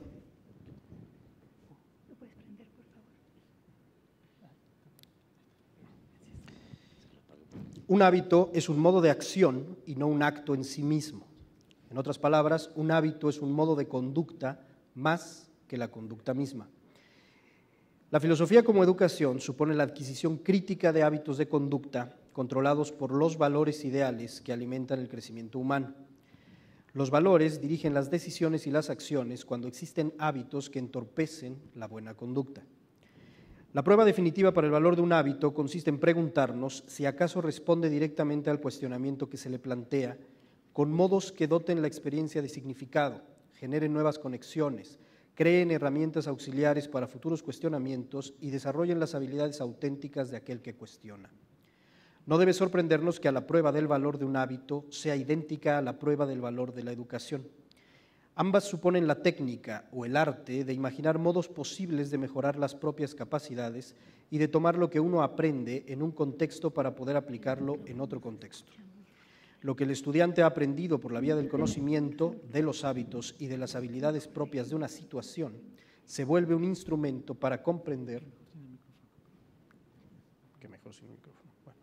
Speaker 5: Un hábito es un modo de acción y no un acto en sí mismo. En otras palabras, un hábito es un modo de conducta más que la conducta misma. La filosofía como educación supone la adquisición crítica de hábitos de conducta controlados por los valores ideales que alimentan el crecimiento humano. Los valores dirigen las decisiones y las acciones cuando existen hábitos que entorpecen la buena conducta. La prueba definitiva para el valor de un hábito consiste en preguntarnos si acaso responde directamente al cuestionamiento que se le plantea, con modos que doten la experiencia de significado, generen nuevas conexiones, creen herramientas auxiliares para futuros cuestionamientos y desarrollen las habilidades auténticas de aquel que cuestiona. No debe sorprendernos que a la prueba del valor de un hábito sea idéntica a la prueba del valor de la educación. Ambas suponen la técnica o el arte de imaginar modos posibles de mejorar las propias capacidades y de tomar lo que uno aprende en un contexto para poder aplicarlo en otro contexto. Lo que el estudiante ha aprendido por la vía del conocimiento, de los hábitos y de las habilidades propias de una situación, se vuelve un instrumento para comprender. Que mejor sin micrófono. Bueno.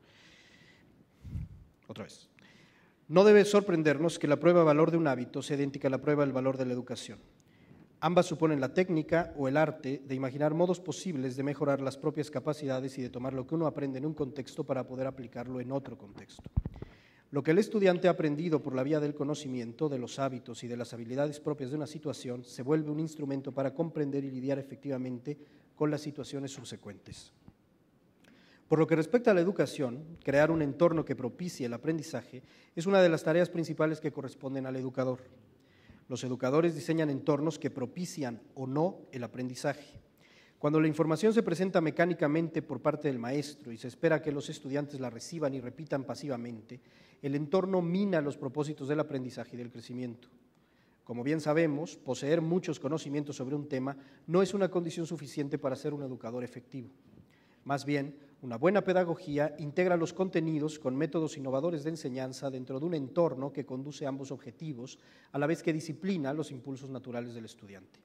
Speaker 5: Otra vez. No debe sorprendernos que la prueba de valor de un hábito sea idéntica a la prueba del valor de la educación. Ambas suponen la técnica o el arte de imaginar modos posibles de mejorar las propias capacidades y de tomar lo que uno aprende en un contexto para poder aplicarlo en otro contexto. Lo que el estudiante ha aprendido por la vía del conocimiento, de los hábitos y de las habilidades propias de una situación se vuelve un instrumento para comprender y lidiar efectivamente con las situaciones subsecuentes. Por lo que respecta a la educación, crear un entorno que propicie el aprendizaje es una de las tareas principales que corresponden al educador. Los educadores diseñan entornos que propician o no el aprendizaje. Cuando la información se presenta mecánicamente por parte del maestro y se espera que los estudiantes la reciban y repitan pasivamente, el entorno mina los propósitos del aprendizaje y del crecimiento. Como bien sabemos, poseer muchos conocimientos sobre un tema no es una condición suficiente para ser un educador efectivo. Más bien, una buena pedagogía integra los contenidos con métodos innovadores de enseñanza dentro de un entorno que conduce a ambos objetivos, a la vez que disciplina los impulsos naturales del estudiante.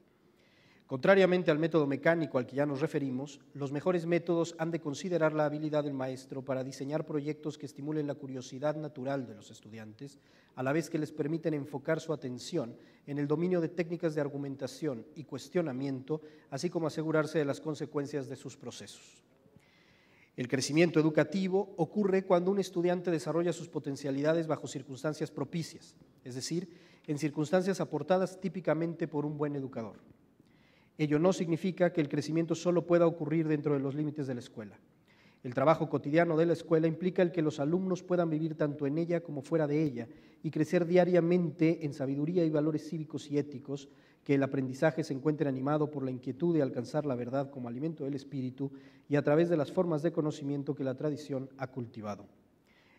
Speaker 5: Contrariamente al método mecánico al que ya nos referimos, los mejores métodos han de considerar la habilidad del maestro para diseñar proyectos que estimulen la curiosidad natural de los estudiantes, a la vez que les permiten enfocar su atención en el dominio de técnicas de argumentación y cuestionamiento, así como asegurarse de las consecuencias de sus procesos. El crecimiento educativo ocurre cuando un estudiante desarrolla sus potencialidades bajo circunstancias propicias, es decir, en circunstancias aportadas típicamente por un buen educador. Ello no significa que el crecimiento solo pueda ocurrir dentro de los límites de la escuela. El trabajo cotidiano de la escuela implica el que los alumnos puedan vivir tanto en ella como fuera de ella y crecer diariamente en sabiduría y valores cívicos y éticos, que el aprendizaje se encuentre animado por la inquietud de alcanzar la verdad como alimento del espíritu y a través de las formas de conocimiento que la tradición ha cultivado.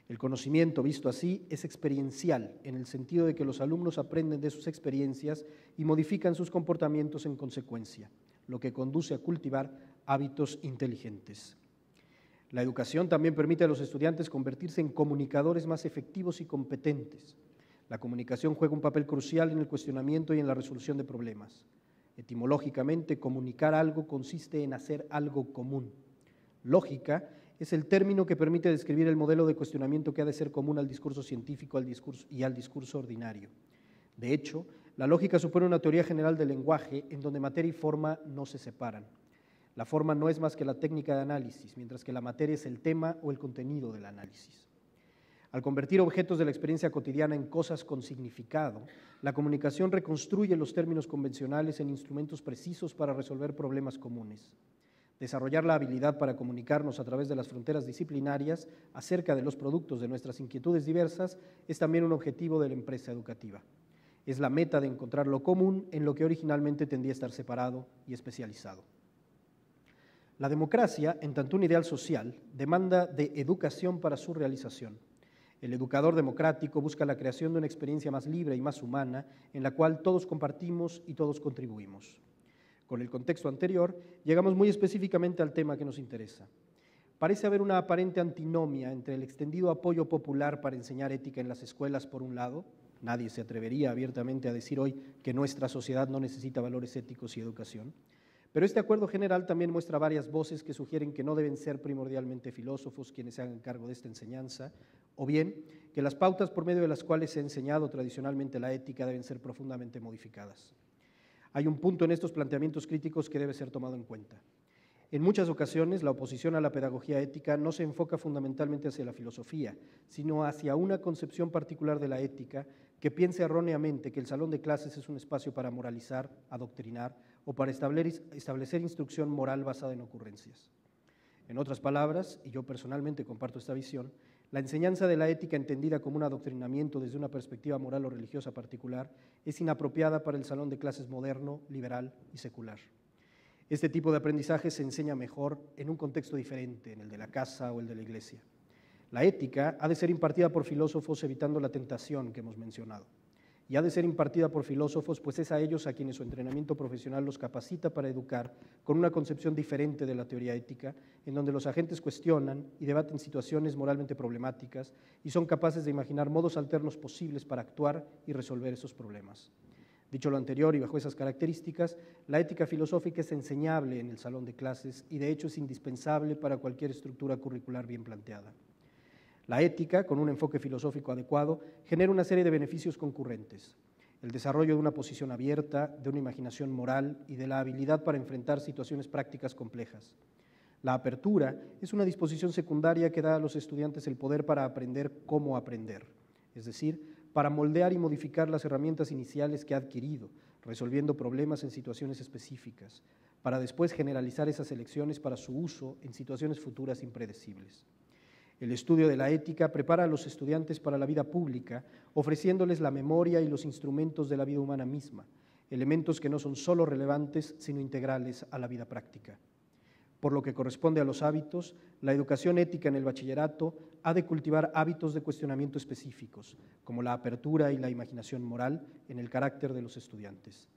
Speaker 5: El conocimiento, visto así, es experiencial, en el sentido de que los alumnos aprenden de sus experiencias y modifican sus comportamientos en consecuencia, lo que conduce a cultivar hábitos inteligentes. La educación también permite a los estudiantes convertirse en comunicadores más efectivos y competentes. La comunicación juega un papel crucial en el cuestionamiento y en la resolución de problemas. Etimológicamente, comunicar algo consiste en hacer algo común. Lógica es el término que permite describir el modelo de cuestionamiento que ha de ser común al discurso científico y al discurso ordinario. De hecho, la lógica supone una teoría general del lenguaje en donde materia y forma no se separan. La forma no es más que la técnica de análisis, mientras que la materia es el tema o el contenido del análisis. Al convertir objetos de la experiencia cotidiana en cosas con significado, la comunicación reconstruye los términos convencionales en instrumentos precisos para resolver problemas comunes. Desarrollar la habilidad para comunicarnos a través de las fronteras disciplinarias acerca de los productos de nuestras inquietudes diversas es también un objetivo de la empresa educativa. Es la meta de encontrar lo común en lo que originalmente tendía a estar separado y especializado. La democracia, en tanto un ideal social, demanda de educación para su realización. El educador democrático busca la creación de una experiencia más libre y más humana en la cual todos compartimos y todos contribuimos. Con el contexto anterior, llegamos muy específicamente al tema que nos interesa. Parece haber una aparente antinomia entre el extendido apoyo popular para enseñar ética en las escuelas, por un lado. Nadie se atrevería abiertamente a decir hoy que nuestra sociedad no necesita valores éticos y educación. Pero este acuerdo general también muestra varias voces que sugieren que no deben ser primordialmente filósofos quienes se hagan cargo de esta enseñanza, o bien que las pautas por medio de las cuales se ha enseñado tradicionalmente la ética deben ser profundamente modificadas. Hay un punto en estos planteamientos críticos que debe ser tomado en cuenta. En muchas ocasiones, la oposición a la pedagogía ética no se enfoca fundamentalmente hacia la filosofía, sino hacia una concepción particular de la ética que piensa erróneamente que el salón de clases es un espacio para moralizar, adoctrinar o para establecer instrucción moral basada en ocurrencias. En otras palabras, y yo personalmente comparto esta visión, la enseñanza de la ética entendida como un adoctrinamiento desde una perspectiva moral o religiosa particular es inapropiada para el salón de clases moderno, liberal y secular. Este tipo de aprendizaje se enseña mejor en un contexto diferente, en el de la casa o el de la iglesia. La ética ha de ser impartida por filósofos evitando la tentación que hemos mencionado. Y ha de ser impartida por filósofos, pues es a ellos a quienes su entrenamiento profesional los capacita para educar con una concepción diferente de la teoría ética, en donde los agentes cuestionan y debaten situaciones moralmente problemáticas y son capaces de imaginar modos alternos posibles para actuar y resolver esos problemas. Dicho lo anterior y bajo esas características, la ética filosófica es enseñable en el salón de clases y de hecho es indispensable para cualquier estructura curricular bien planteada. La ética, con un enfoque filosófico adecuado, genera una serie de beneficios concurrentes: el desarrollo de una posición abierta, de una imaginación moral y de la habilidad para enfrentar situaciones prácticas complejas. La apertura es una disposición secundaria que da a los estudiantes el poder para aprender cómo aprender, es decir, para moldear y modificar las herramientas iniciales que ha adquirido, resolviendo problemas en situaciones específicas, para después generalizar esas elecciones para su uso en situaciones futuras impredecibles. El estudio de la ética prepara a los estudiantes para la vida pública, ofreciéndoles la memoria y los instrumentos de la vida humana misma, elementos que no son solo relevantes, sino integrales a la vida práctica. Por lo que corresponde a los hábitos, la educación ética en el bachillerato ha de cultivar hábitos de cuestionamiento específicos, como la apertura y la imaginación moral en el carácter de los estudiantes.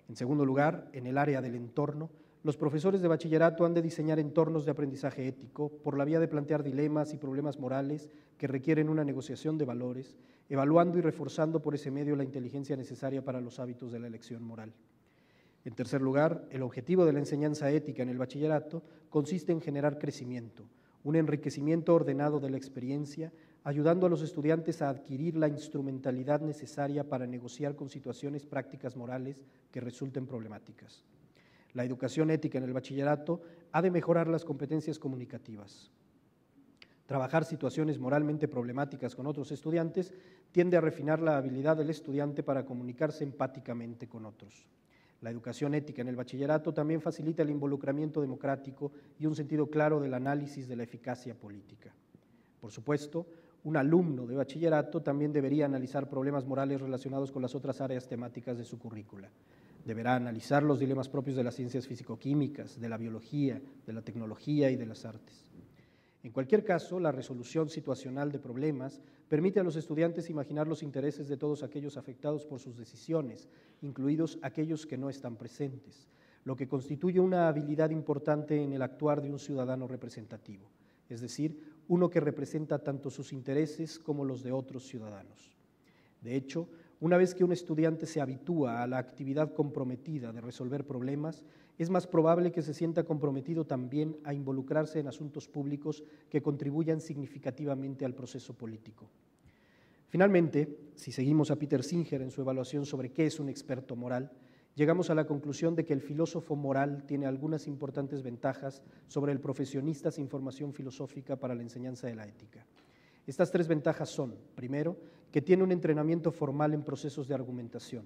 Speaker 5: En segundo lugar, en el área del entorno, los profesores de bachillerato han de diseñar entornos de aprendizaje ético por la vía de plantear dilemas y problemas morales que requieren una negociación de valores, evaluando y reforzando por ese medio la inteligencia necesaria para los hábitos de la elección moral. En tercer lugar, el objetivo de la enseñanza ética en el bachillerato consiste en generar crecimiento, un enriquecimiento ordenado de la experiencia, ayudando a los estudiantes a adquirir la instrumentalidad necesaria para negociar con situaciones prácticas morales que resulten problemáticas. La educación ética en el bachillerato ha de mejorar las competencias comunicativas. Trabajar situaciones moralmente problemáticas con otros estudiantes tiende a refinar la habilidad del estudiante para comunicarse empáticamente con otros. La educación ética en el bachillerato también facilita el involucramiento democrático y un sentido claro del análisis de la eficacia política. Por supuesto, un alumno de bachillerato también debería analizar problemas morales relacionados con las otras áreas temáticas de su currícula. Deberá analizar los dilemas propios de las ciencias físico-químicas, de la biología, de la tecnología y de las artes. En cualquier caso, la resolución situacional de problemas permite a los estudiantes imaginar los intereses de todos aquellos afectados por sus decisiones, incluidos aquellos que no están presentes, lo que constituye una habilidad importante en el actuar de un ciudadano representativo, es decir, uno que representa tanto sus intereses como los de otros ciudadanos. De hecho, una vez que un estudiante se habitúa a la actividad comprometida de resolver problemas, es más probable que se sienta comprometido también a involucrarse en asuntos públicos que contribuyan significativamente al proceso político. Finalmente, si seguimos a Peter Singer en su evaluación sobre qué es un experto moral, llegamos a la conclusión de que el filósofo moral tiene algunas importantes ventajas sobre el profesionista sin formación filosófica para la enseñanza de la ética. Estas 3 ventajas son, primero, que tiene un entrenamiento formal en procesos de argumentación.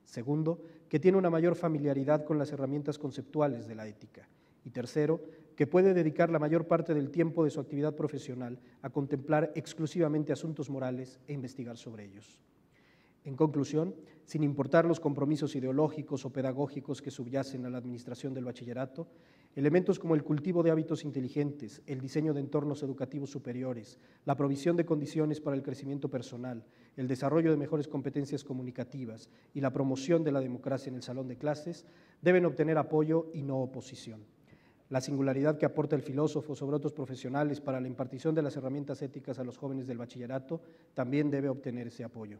Speaker 5: Segundo, que tiene una mayor familiaridad con las herramientas conceptuales de la ética. Y tercero, que puede dedicar la mayor parte del tiempo de su actividad profesional a contemplar exclusivamente asuntos morales e investigar sobre ellos. En conclusión, sin importar los compromisos ideológicos o pedagógicos que subyacen a la administración del bachillerato, elementos como el cultivo de hábitos inteligentes, el diseño de entornos educativos superiores, la provisión de condiciones para el crecimiento personal, el desarrollo de mejores competencias comunicativas y la promoción de la democracia en el salón de clases deben obtener apoyo y no oposición. La singularidad que aporta el filósofo sobre otros profesionales para la impartición de las herramientas éticas a los jóvenes del bachillerato también debe obtener ese apoyo.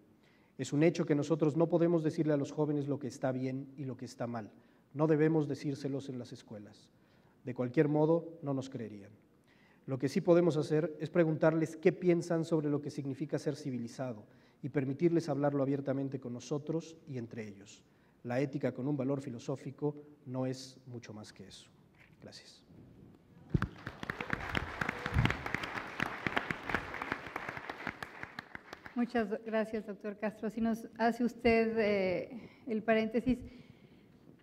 Speaker 5: Es un hecho que nosotros no podemos decirle a los jóvenes lo que está bien y lo que está mal. No debemos decírselos en las escuelas. De cualquier modo, no nos creerían. Lo que sí podemos hacer es preguntarles qué piensan sobre lo que significa ser civilizado y permitirles hablarlo abiertamente con nosotros y entre ellos. La ética con un valor filosófico no es mucho más que eso. Gracias.
Speaker 1: Muchas gracias, doctor Castro. Si nos hace usted el paréntesis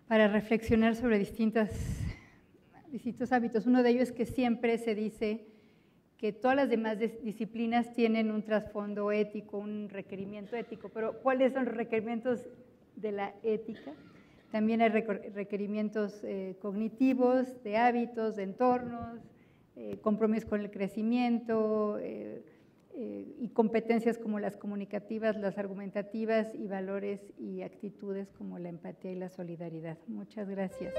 Speaker 1: para reflexionar sobre distintos hábitos. Uno de ellos es que siempre se dice que todas las demás disciplinas tienen un trasfondo ético, un requerimiento ético, pero ¿cuáles son los requerimientos de la ética? También hay requerimientos cognitivos, de hábitos, de entornos, compromiso con el crecimiento, y competencias como las comunicativas, las argumentativas y valores y actitudes como la empatía y la solidaridad. Muchas gracias.